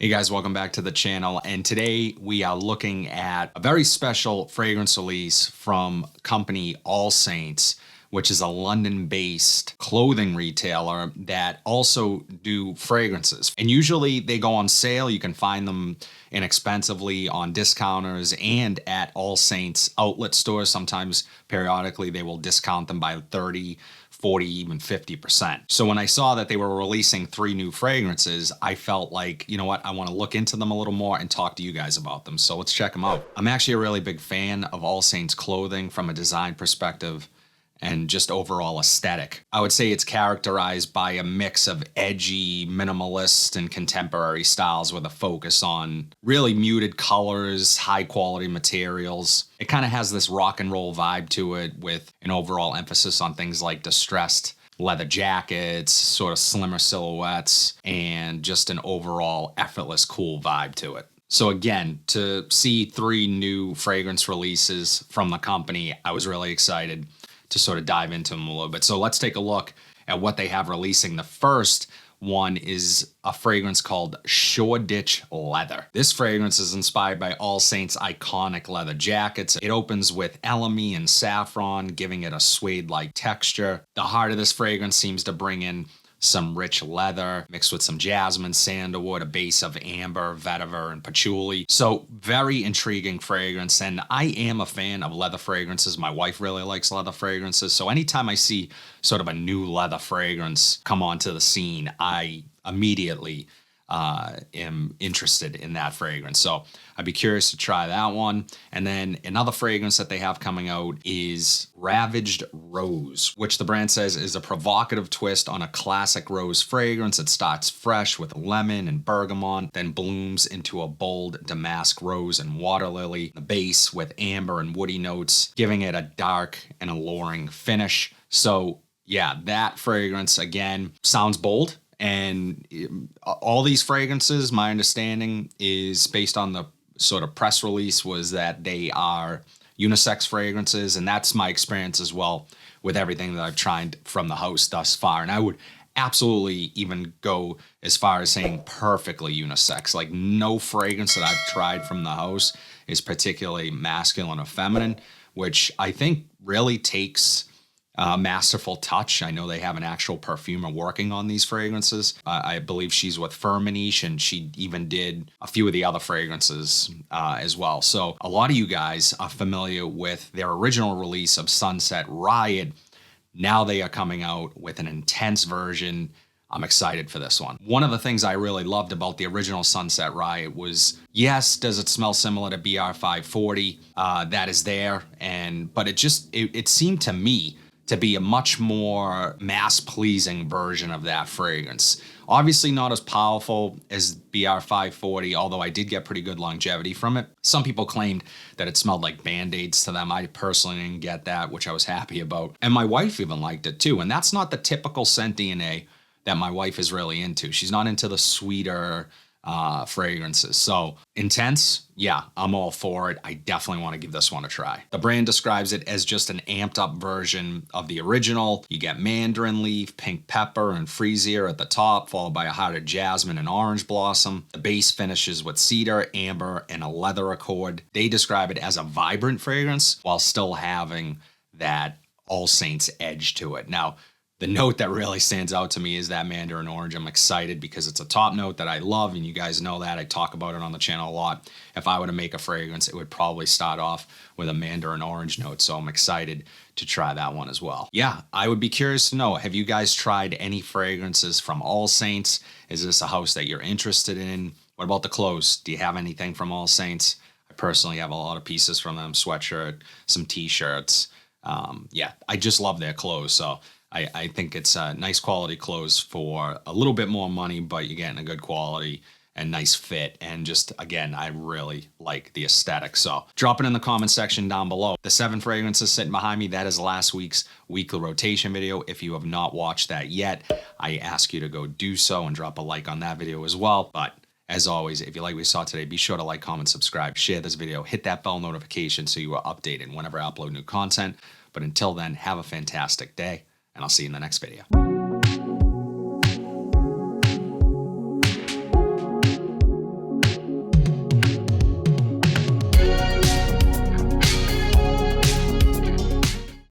Hey guys, welcome back to the channel, and today we are looking at a very special fragrance release from company AllSaints, which is a London-based clothing retailer that also do fragrances. And usually they go on sale. You can find them inexpensively on discounters and at AllSaints outlet stores. Sometimes periodically they will discount them by 30, 40, even 50%. So when I saw that they were releasing 3 new fragrances, I felt like, you know what, I want to look into them a little more and talk to you guys about them. So let's check them out. I'm actually a really big fan of AllSaints clothing from a design perspective and just overall aesthetic. I would say it's characterized by a mix of edgy, minimalist, and contemporary styles with a focus on really muted colors, high quality materials. It kind of has this rock and roll vibe to it with an overall emphasis on things like distressed leather jackets, sort of slimmer silhouettes, and just an overall effortless, cool vibe to it. So again, to see 3 new fragrance releases from the company, I was really excited to sort of dive into them a little bit. So let's take a look at what they have releasing. The first one is a fragrance called Shoreditch Leather. This fragrance is inspired by AllSaints' iconic leather jackets. It opens with elemi and saffron, giving it a suede-like texture. The heart of this fragrance seems to bring in some rich leather mixed with some jasmine, sandalwood, a base of amber, vetiver, and patchouli. So very intriguing fragrance, and I am a fan of leather fragrances. My wife really likes leather fragrances, so anytime I see sort of a new leather fragrance come onto the scene, I immediately am interested in that fragrance. So I'd be curious to try that one. And then another fragrance that they have coming out is Ravaged Rose, which the brand says is a provocative twist on a classic rose fragrance. It starts fresh with lemon and bergamot, then blooms into a bold damask rose and water lily, the base with amber and woody notes, giving it a dark and alluring finish. So yeah, that fragrance again sounds bold. And all these fragrances, my understanding is based on the sort of press release, was that they are unisex fragrances. And that's my experience as well with everything that I've tried from the house thus far. And I would absolutely even go as far as saying perfectly unisex. Like no fragrance that I've tried from the house is particularly masculine or feminine, which I think really takes masterful touch. I know they have an actual perfumer working on these fragrances. I believe she's with Firmenich, and she even did a few of the other fragrances as well. So a lot of you guys are familiar with their original release of Sunset Riot. Now they are coming out with an intense version. I'm excited for this one. One of the things I really loved about the original Sunset Riot was, yes, does it smell similar to BR 540? That is there, but it seemed to me to be a much more mass-pleasing version of that fragrance. Obviously not as powerful as BR 540, although I did get pretty good longevity from it. Some people claimed that it smelled like Band-Aids to them. I personally didn't get that, which I was happy about. And my wife even liked it too, and that's not the typical scent DNA that my wife is really into. She's not into the sweeter fragrances. So intense, yeah, I'm all for it. I definitely want to give this one a try. The brand describes it as just an amped up version of the original. You get mandarin leaf, pink pepper, and freesia at the top, followed by a hearted jasmine and orange blossom. The base finishes with cedar, amber, and a leather accord. They describe it as a vibrant fragrance while still having that AllSaints edge to it. Now, the note that really stands out to me is that mandarin orange. I'm excited because it's a top note that I love, and you guys know that. I talk about it on the channel a lot. If I were to make a fragrance, it would probably start off with a mandarin orange note, so I'm excited to try that one as well. Yeah, I would be curious to know, have you guys tried any fragrances from AllSaints? Is this a house that you're interested in? What about the clothes? Do you have anything from AllSaints? I personally have a lot of pieces from them, sweatshirt, some t-shirts. Yeah, I just love their clothes, so I think it's nice quality clothes for a little bit more money, but you're getting a good quality and nice fit. And just, again, I really like the aesthetic. So drop it in the comment section down below. The 7 fragrances sitting behind me, that is last week's weekly rotation video. If you have not watched that yet, I ask you to go do so and drop a like on that video as well. But as always, if you like what you saw today, be sure to like, comment, subscribe, share this video, hit that bell notification so you are updated whenever I upload new content. But until then, have a fantastic day, and I'll see you in the next video.